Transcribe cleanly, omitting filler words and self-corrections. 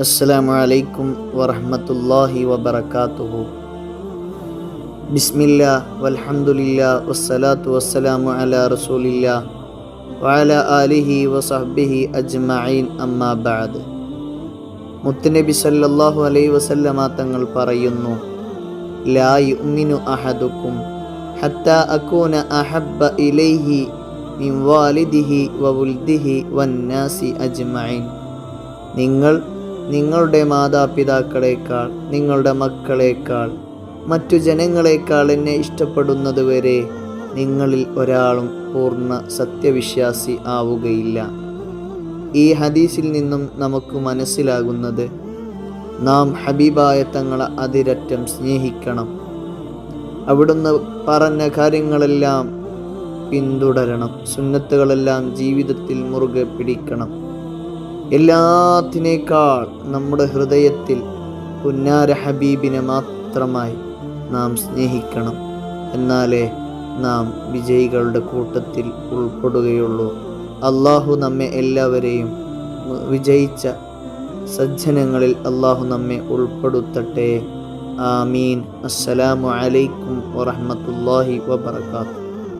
അസ്സലാമു അലൈക്കും വറഹ്മത്തുള്ളാഹി വബറകാതുഹു. ബിസ്മില്ലാ വൽഹംദുലില്ലാ വസ്സലാത്തു വസ്സലാമു അലാ റസൂലില്ലാ വഅലാ ആലിഹി വസഹ്ബിഹി അജ്മഈൻ. അമ്മാ ബഅദ്. മുത്തുനബി സല്ലല്ലാഹു അലൈഹി വസല്ലമ തങ്ങൾ പറയുന്നു, ലാ യുഅ്മിനു അഹദുക്കും ഹത്താ അകൂന അഹബ്ബ ഇലൈഹി മിൻ വാലിദിഹി വവുൽദിഹി വന്നാസി അജ്മഈൻ. നിങ്ങളുടെ മാതാപിതാക്കളേക്കാൾ, നിങ്ങളുടെ മക്കളേക്കാൾ, മറ്റു ജനങ്ങളെക്കാൾ എന്നെ ഇഷ്ടപ്പെടുന്നത് വരെ നിങ്ങളിൽ ഒരാളും പൂർണ്ണ സത്യവിശ്വാസി ആവുകയില്ല. ഈ ഹദീസിൽ നിന്നും നമുക്ക് മനസ്സിലാകുന്നത്, നാം ഹബീബായ തങ്ങളെ അതിരറ്റം സ്നേഹിക്കണം. അവിടുന്ന് പറഞ്ഞ കാര്യങ്ങളെല്ലാം പിന്തുടരണം. സുന്നത്തുകളെല്ലാം ജീവിതത്തിൽ മുറുകെ പിടിക്കണം. എല്ലാത്തിനേക്കാൾ നമ്മുടെ ഹൃദയത്തിൽ പുന്നാര ഹബീബിനെ മാത്രമായി നാം സ്നേഹിക്കണം. എന്നാലേ നാം വിജയികളുടെ കൂട്ടത്തിൽ ഉൾപ്പെടുകയുള്ളൂ. അള്ളാഹു നമ്മെ എല്ലാവരെയും വിജയിച്ച സജ്ജനങ്ങളിൽ അള്ളാഹു നമ്മെ ഉൾപ്പെടുത്തട്ടെ. ആമീൻ. അസ്സലാമു അലൈക്കും വറഹ്മത്തുള്ളാഹി വബറകാതുഹു.